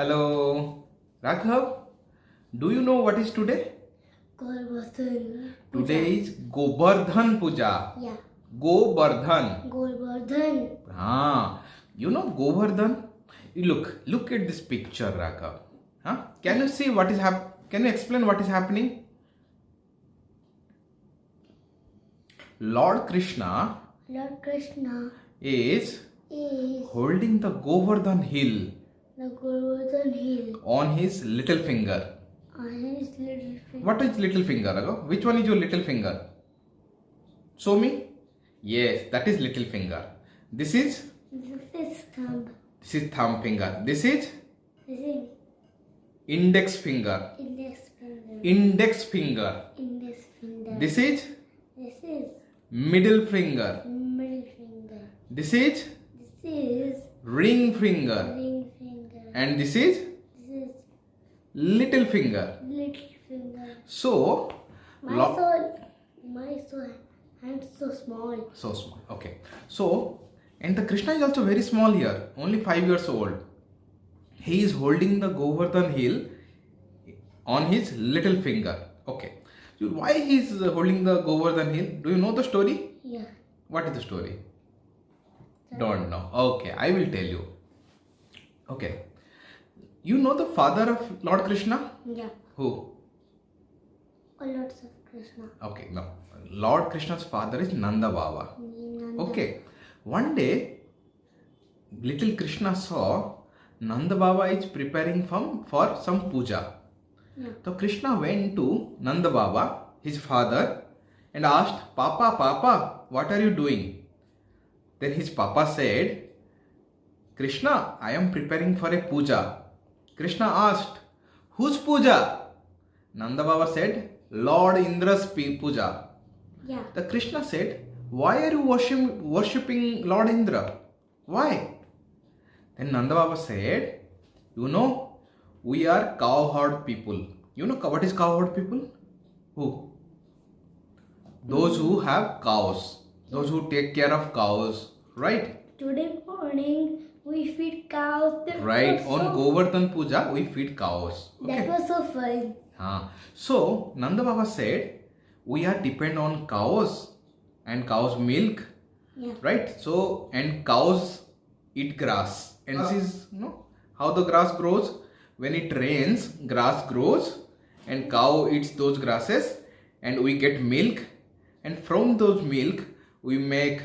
Hello, Raghav. Do you know what is today? Govardhan. Today is Govardhan Puja. Yeah. Govardhan. Govardhan. You know Govardhan? Look at this picture, Raghav. Can you see what is Can you explain what is happening? Lord Krishna Lord Krishna is is holding the Govardhan hill the Govardhan hill on his little finger. on his little finger. What is little finger, Raghav? Which one is your little finger? Show me. Yes, that is little finger. This is Thumb. thumb finger. This is This is index finger. index finger. Index finger. Index finger. This is This is middle finger. middle finger. This is This is ring finger. ring finger. And this is This is little finger. little finger. So, My hand so small. so small. Okay. So, and the Krishna is also very small here, only 5 years old. He is holding the Govardhan hill on his little finger. Okay. So why he is holding the Govardhan hill? Do you know the story? Yeah. What is the story? Don't know. Okay, I will tell you. Okay. You know the father of Lord Krishna? Yeah. Who? A lot of Krishna. Okay, no. Lord Krishna's father is Nanda Baba. Nanda. Okay. One day, little Krishna saw Nanda Baba is preparing for some puja. Yeah. So Krishna went to Nanda Baba, his father, and asked, Papa, Papa, what are you doing? Then his papa said, Krishna, I am preparing for a puja. Krishna asked, whose puja? Nanda Baba said, Lord Indra's puja. Yeah. The Krishna said, why are you worshipping Lord Indra? Why? Then Nanda Baba said, you know, we are cowherd people. You know what is cowherd people? Who? Those who have cows. Those who take care of cows. Right? Today morning we feed cows. Right. On Govardhan Puja, we feed cows. That was so fun. So, Nanda Baba said, we are depend on cows and cows milk. Yeah. Right? So, and cows eat grass. And this is, how the grass grows. When it rains, grass grows and cow eats those grasses and we get milk. And from those milk, we make,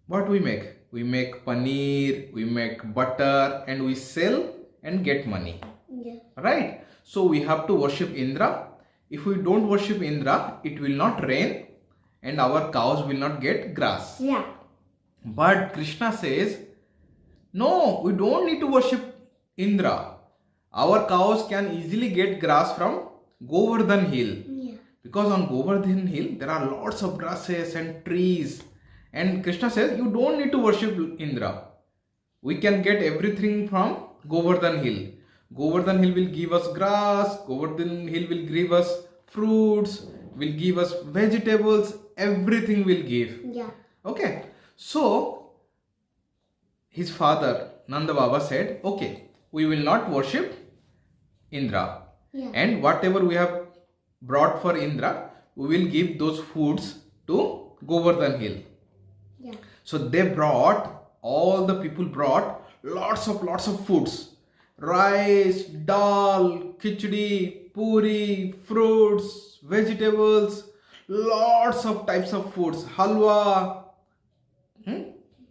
what we make? We make paneer, we make butter and we sell and get money. Yeah. Right? So we have to worship Indra. If we don't worship Indra, it will not rain and our cows will not get grass. Yeah. But Krishna says, no, we don't need to worship Indra. Our cows can easily get grass from Govardhan hill. Yeah. Because on Govardhan hill, there are lots of grasses and trees. And Krishna says, you don't need to worship Indra. We can get everything from Govardhan hill. Govardhan hill will give us grass. Govardhan hill will give us fruits. Will give us vegetables. Everything will give. Yeah. Okay. So, his father, Nanda Baba said, okay, we will not worship Indra. Yeah. And whatever we have brought for Indra, we will give those foods to Govardhan hill. Yeah. So they brought, all the people brought lots of foods. Rice, dal, khichdi, puri, fruits, vegetables, lots of types of foods. Halwa,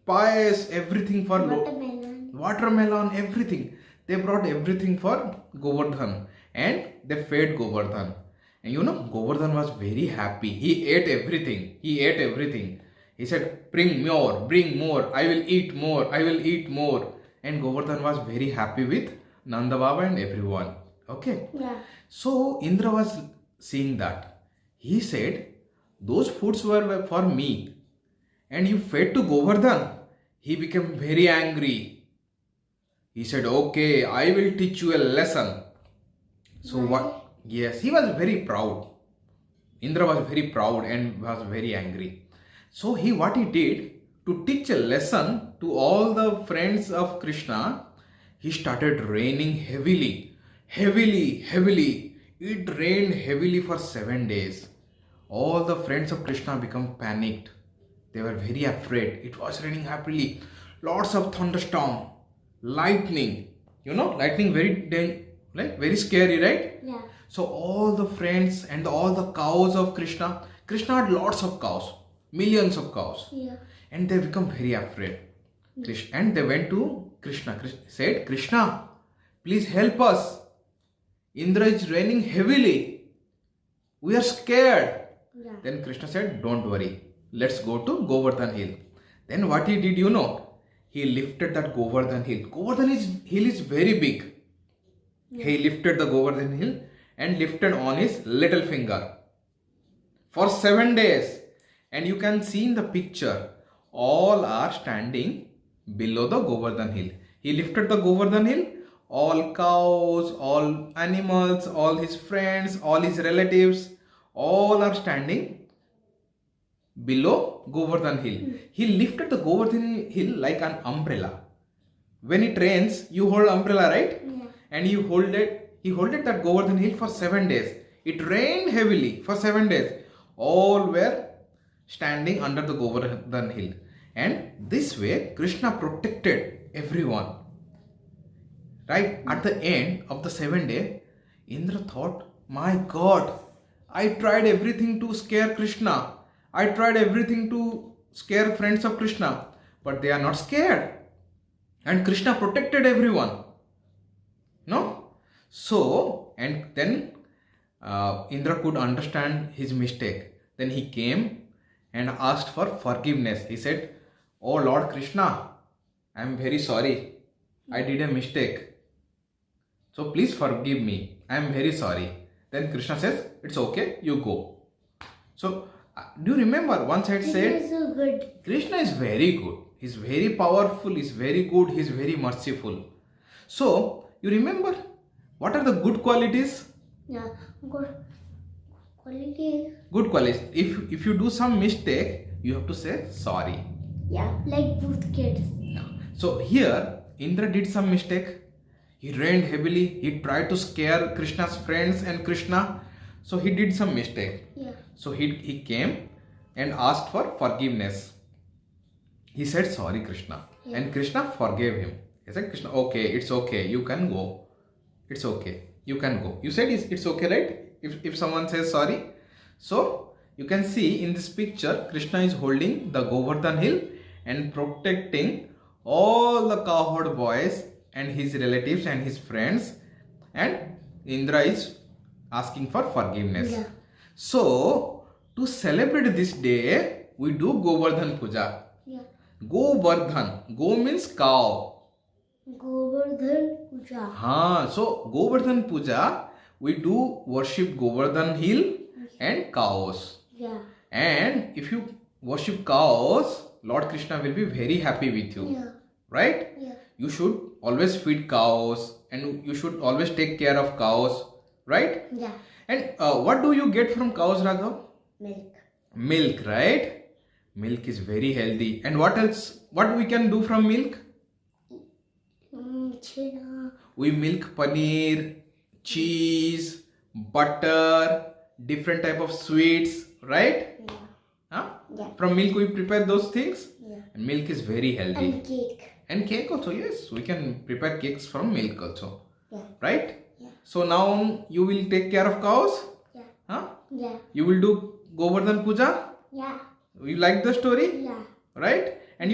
payas, everything for watermelon, everything. They brought everything for Govardhan and they fed Govardhan. And you know, Govardhan was very happy. He ate everything. He said, bring more, I will eat more. And Govardhan was very happy with Nanda Baba and everyone. Okay. Yeah. So Indra was seeing that. He said, those foods were for me. And you fed to Govardhan. He became very angry. He said, okay, I will teach you a lesson. So what? Yes, he was very proud. Indra was very proud and was very angry. So what he did to teach a lesson to all the friends of Krishna, he started raining heavily. It rained heavily for 7 days. All the friends of Krishna become panicked. They were very afraid. It was raining happily. Lots of thunderstorm, lightning. Lightning very scary, right? Yeah. So all the friends and all the cows of Krishna had lots of cows, millions of cows, Yeah. and they become very afraid. And they went to Krishna. Said, Krishna, please help us. Indra is raining heavily. We are scared. Yeah. Then Krishna said, don't worry. Let's go to Govardhan hill. Then what he did, he lifted that Govardhan hill. Govardhan hill is very big. He lifted the Govardhan hill and lifted on his little finger for 7 days. And you can see in the picture, all are standing below the Govardhan hill. He lifted the Govardhan hill. All cows, all animals, all his friends, all his relatives, all are standing below Govardhan hill. He lifted the Govardhan hill like an umbrella. When it rains, you hold umbrella, right? Yeah. And you hold it. He held that Govardhan hill for 7 days. It rained heavily for 7 days. All were standing under the Govardhan hill. And this way, Krishna protected everyone. Right? At the end of the 7th day, Indra thought, my God, I tried everything to scare Krishna. I tried everything to scare friends of Krishna. But they are not scared. And Krishna protected everyone. No? So, and then Indra could understand his mistake. Then he came and asked for forgiveness. He said, oh Lord Krishna, I am very sorry. I did a mistake. So please forgive me. I am very sorry. Then Krishna says, it's okay, you go. So, do you remember once I had said, Krishna is so good. Krishna is very good. He's very powerful, he's very good, he's very merciful. So, you remember what are the good qualities? Yeah. Good quality. Good qualities. If you do some mistake, you have to say sorry. Yeah. Like both kids. So here, Indra did some mistake. He rained heavily. He tried to scare Krishna's friends and Krishna. So he did some mistake. Yeah. So he came and asked for forgiveness. He said sorry, Krishna. Yeah. And Krishna forgave him. He said, Krishna, okay, it's okay. You can go. It's okay. You can go. You said it's okay, right? If someone says sorry. So you can see in this picture, Krishna is holding the Govardhan hill and protecting all the cowherd boys and his relatives and his friends, and Indra is asking for forgiveness. Yeah. So to celebrate this day, we do Govardhan Puja. Yeah. Govardhan. Go means cow. Govardhan Puja. So Govardhan Puja, we do worship Govardhan hill and cows. Yeah. And if you worship cows, Lord Krishna will be very happy with you. Yeah. Right? Yeah. You should always feed cows and you should always take care of cows. Right? Yeah. And what do you get from cows, Raghav? Milk. Milk, right? Milk is very healthy. And what else? What we can do from milk? China. We milk paneer, cheese, butter, different type of sweets, right? Yeah. Huh? Yeah. From milk we prepare those things. Yeah. And milk is very healthy. And cake. And cake also, yes. We can prepare cakes from milk also. Yeah. Right? Yeah. So now you will take care of cows? Yeah. Huh? Yeah. You will do Govardhan Puja? Yeah. You like the story? Yeah. Right? And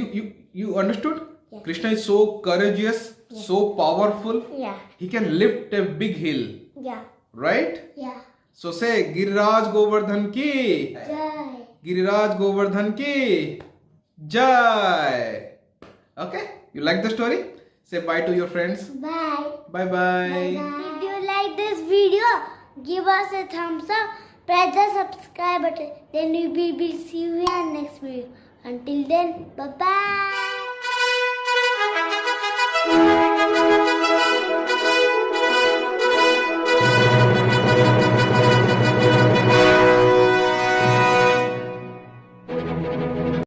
you understood? Yeah. Krishna is so courageous, so powerful. Yeah. He can lift a big hill. Yeah. Right? Yeah. So say Giriraj Govardhan ki. Jai. Giriraj Govardhan ki. Jai. Okay? You like the story? Say bye to your friends. Bye. Bye bye. Did you like this video? Give us a thumbs up. Press the subscribe button. Then we will see you in next video. Until then, bye bye.